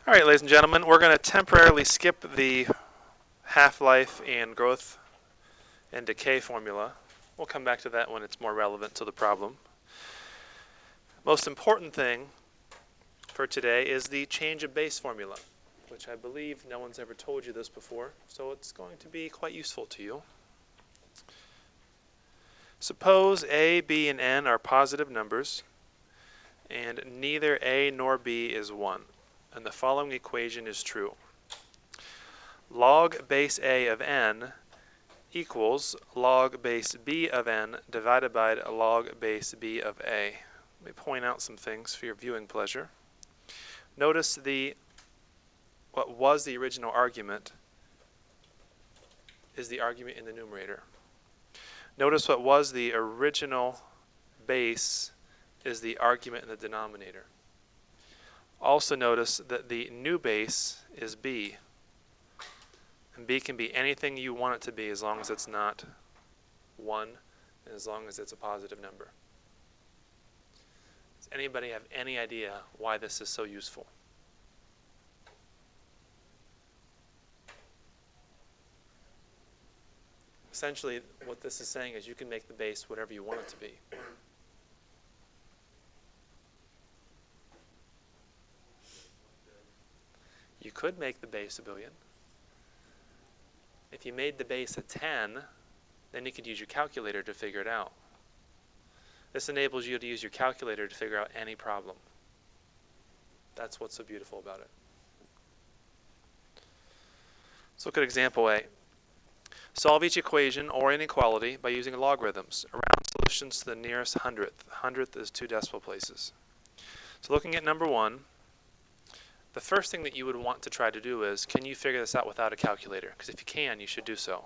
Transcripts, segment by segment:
All right, ladies and gentlemen, we're going to temporarily skip the half-life and growth and decay formula. We'll come back to that when it's more relevant to the problem. Most important thing for today is the change of base formula, which I believe no one's ever told you this before, so it's going to be quite useful to you. Suppose A, B, and N are positive numbers, and neither A nor B is 1, and the following equation is true. Log base A of n equals log base B of n divided by log base B of A. Let me point out some things for your viewing pleasure. Notice what was the original argument is the argument in the numerator. Notice what was the original base is the argument in the denominator. Also notice that the new base is B. And B can be anything you want it to be as long as it's not 1 and as long as it's a positive number. Does anybody have any idea why this is so useful? Essentially, what this is saying is you can make the base whatever you want it to be. You could make the base a billion. If you made the base a 10, then you could use your calculator to figure it out. This enables you to use your calculator to figure out any problem. That's what's so beautiful about it. Let's look at example A. Solve each equation or inequality by using logarithms. Round solutions to the nearest hundredth. Hundredth is 2 decimal places. So looking at number 1, the first thing that you would want to try to do is, can you figure this out without a calculator? Because if you can, you should do so.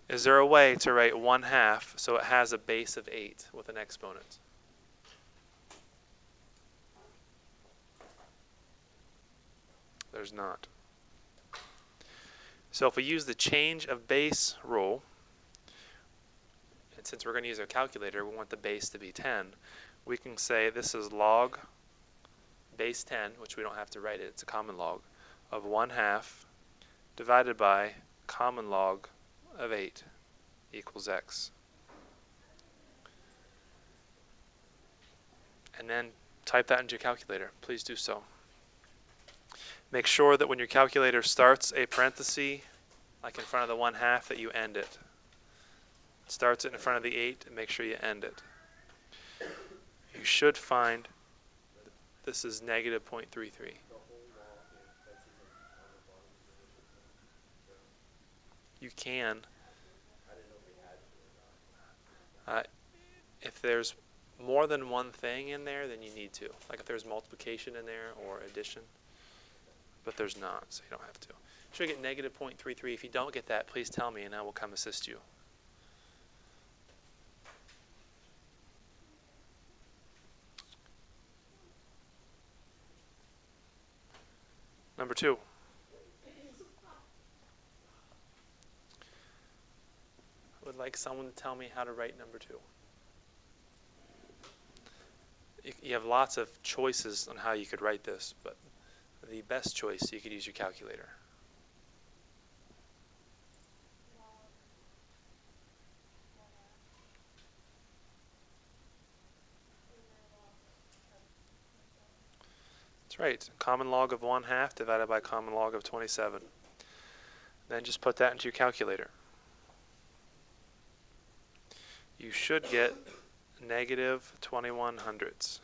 Is there a way to write 1/2 so it has a base of 8 with an exponent? There's not. So if we use the change of base rule, and since we're going to use our calculator, we want the base to be 10, we can say this is log base 10, which we don't have to write it, it's a common log, of 1/2 divided by common log of 8 equals x. And then type that into your calculator. Please do so. Make sure that when your calculator starts a parenthesis, like in front of the 1/2, that you end it. Starts it in front of the 8, and make sure you end it. You should find this is negative 0.33. You can. If there's more than one thing in there, then you need to. Like if there's multiplication in there or addition. But there's not, so you don't have to. Should get negative 0.33. If you don't get that, please tell me and I will come assist you. Number 2. I would like someone to tell me how to write number 2. You have lots of choices on how you could write this, but the best choice, you could use your calculator. That's right. Common log of 1/2 divided by common log of 27. Then just put that into your calculator. You should get negative 21 hundredths.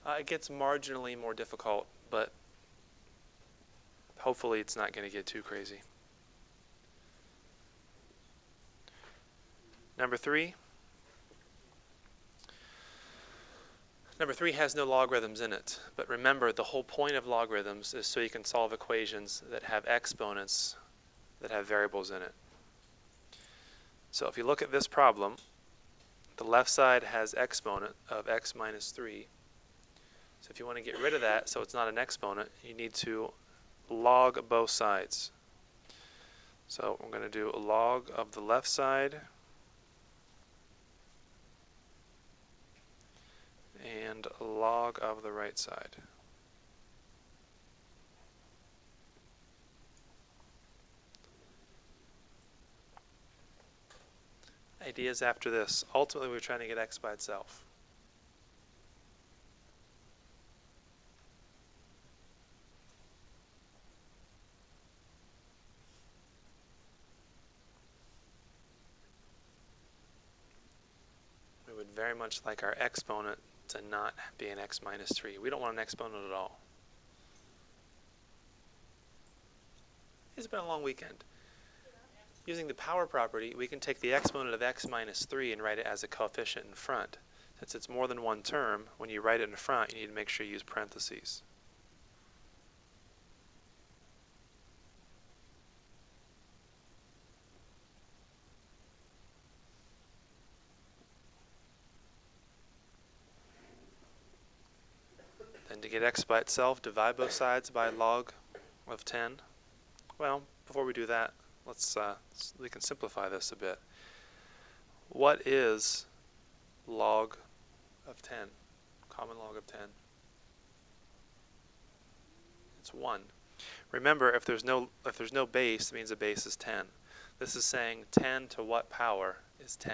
It gets marginally more difficult, but hopefully it's not going to get too crazy. Number 3. Number 3 has no logarithms in it, but remember the whole point of logarithms is so you can solve equations that have exponents that have variables in it. So if you look at this problem, the left side has exponent of x minus 3. So if you want to get rid of that so it's not an exponent, you need to log both sides. So I'm going to do a log of the left side and a log of the right side. Ideas after this. Ultimately, we're trying to get x by itself. We would very much like our exponent to not be an x minus 3. We don't want an exponent at all. It's been a long weekend. Using the power property, we can take the exponent of x minus 3 and write it as a coefficient in front. Since it's more than one term, when you write it in front, you need to make sure you use parentheses. Then to get x by itself, divide both sides by log of 10. Well, before we do that, we can simplify this a bit. What is log of 10? Common log of 10. It's 1. Remember, if there's no base, it means the base is 10. This is saying 10 to what power is 10?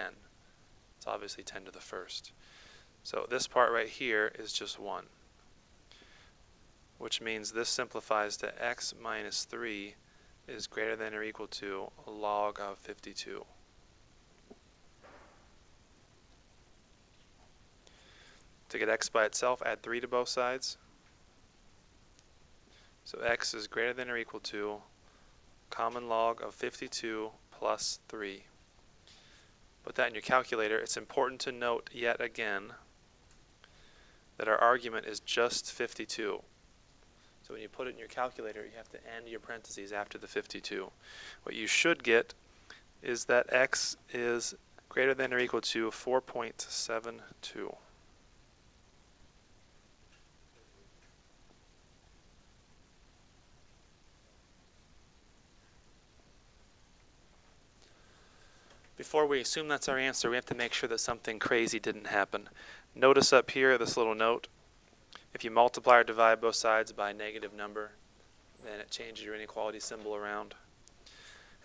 It's obviously 10 to the first. So this part right here is just 1, which means this simplifies to x minus 3 is greater than or equal to a log of 52. To get x by itself, add 3 to both sides. So x is greater than or equal to common log of 52 plus 3. Put that in your calculator. It's important to note yet again that our argument is just 52. So when you put it in your calculator, you have to end your parentheses after the 52. What you should get is that x is greater than or equal to 4.72. Before we assume that's our answer, we have to make sure that something crazy didn't happen. Notice up here this little note. If you multiply or divide both sides by a negative number, then it changes your inequality symbol around.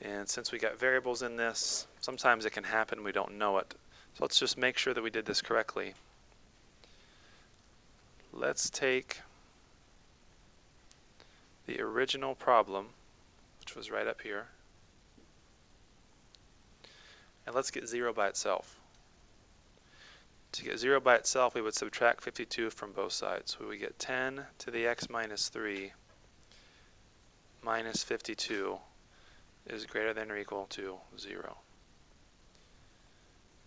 And since we got variables in this, sometimes it can happen, we don't know it. So let's just make sure that we did this correctly. Let's take the original problem, which was right up here, and let's get 0 by itself. To get 0 by itself, we would subtract 52 from both sides. So we would get 10 to the x minus 3 minus 52 is greater than or equal to 0.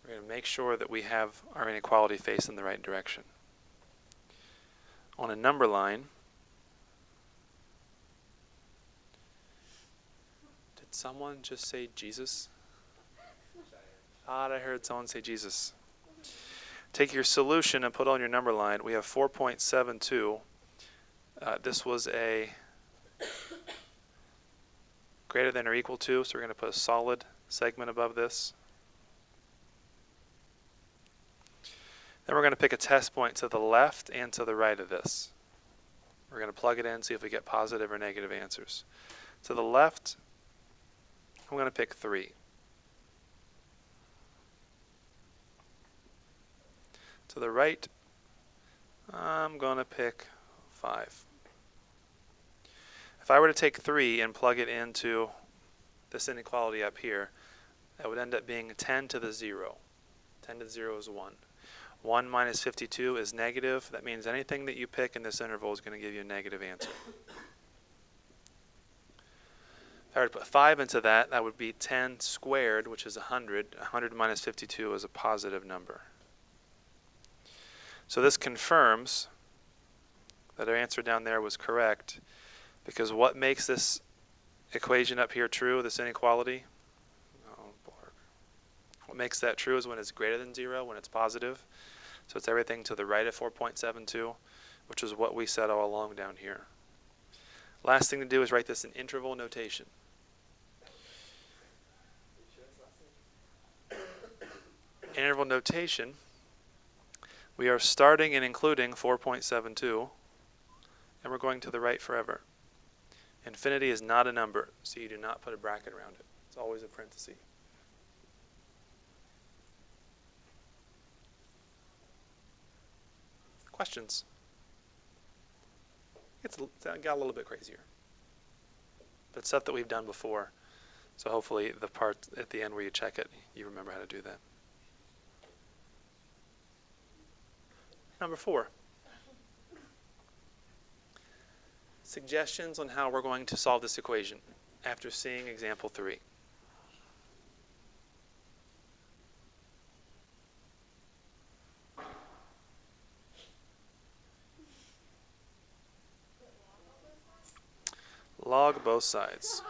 We're going to make sure that we have our inequality facing the right direction. On a number line, did someone just say Jesus? I heard someone say Jesus. Take your solution and put on your number line. We have 4.72. This was a greater than or equal to, so we're going to put a solid segment above this. Then we're going to pick a test point to the left and to the right of this. We're going to plug it in, see if we get positive or negative answers. To the left, I'm going to pick 3. To the right, I'm going to pick 5. If I were to take 3 and plug it into this inequality up here, that would end up being 10 to the 0. 10 to the 0 is 1. 1 minus 52 is negative. That means anything that you pick in this interval is going to give you a negative answer. If I were to put 5 into that, that would be 10 squared, which is 100. 100 minus 52 is a positive number. So this confirms that our answer down there was correct, because what makes this equation up here true, this inequality? What makes that true is when it's greater than 0, when it's positive. So it's everything to the right of 4.72, which is what we said all along down here. Last thing to do is write this in interval notation. interval notation, we are starting and including 4.72, and we're going to the right forever. Infinity is not a number, so you do not put a bracket around it. It's always a parenthesis. Questions? It got a little bit crazier. But stuff that we've done before. So hopefully the part at the end where you check it, you remember how to do that. Number 4. Suggestions on how we're going to solve this equation after seeing example 3. Log both sides.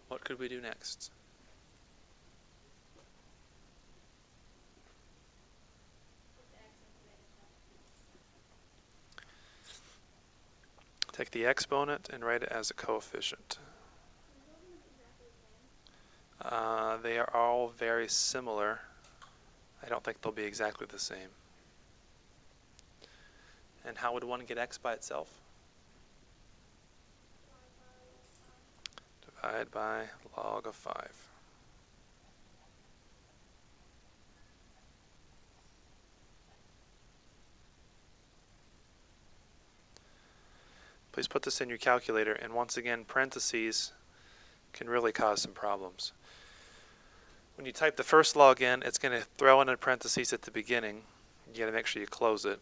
What could we do next? Take the exponent and write it as a coefficient. They are all very similar. I don't think they'll be exactly the same. And how would one get x by itself? Divide by log of 5. Please put this in your calculator, and once again, parentheses can really cause some problems. When you type the first log in, it's going to throw in a parentheses at the beginning. You got to make sure you close it.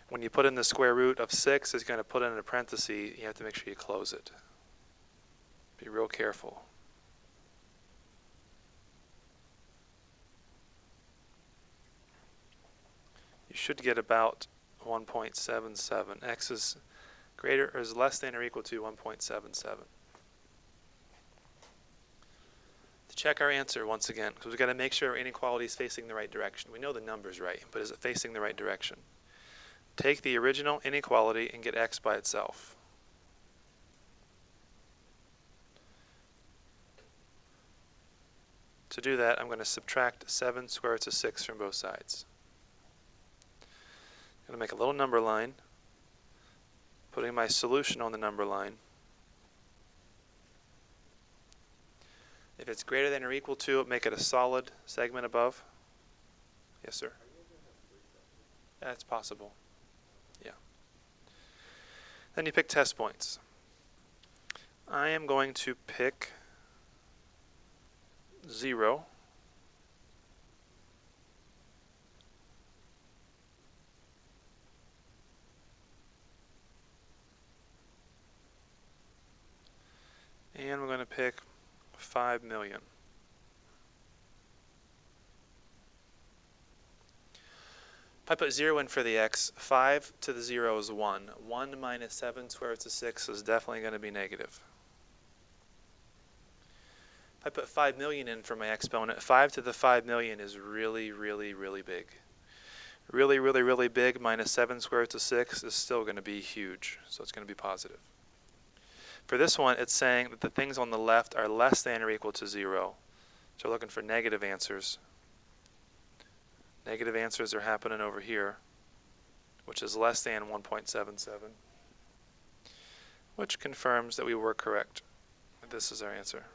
When you put in the square root of 6, it's going to put in a parenthesis. You have to make sure you close it. Be real careful. You should get about 1.77. X is greater or is less than or equal to 1.77. To check our answer once again, because we've got to make sure our inequality is facing the right direction. We know the number's right, but is it facing the right direction? Take the original inequality and get x by itself. To do that, I'm going to subtract 7 square roots of 6 from both sides. I'm going to make a little number line, putting my solution on the number line. If it's greater than or equal to, make it a solid segment above. Yes, sir. That's possible. Yeah. Then you pick test points. I am going to pick 0. And we're going to pick 5 million. If I put 0 in for the x, 5 to the 0 is 1. 1 minus 7 square roots of 6 is definitely going to be negative. If I put 5 million in for my exponent, 5 to the 5 million is really, really, really big. Really, really, really big minus 7 square roots of 6 is still going to be huge, so it's going to be positive. For this one, it's saying that the things on the left are less than or equal to 0. So we're looking for negative answers. Negative answers are happening over here, which is less than 1.77, which confirms that we were correct. This is our answer.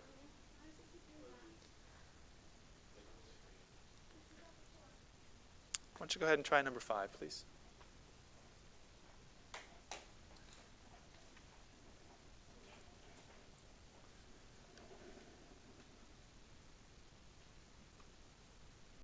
Why don't you go ahead and try number 5, please?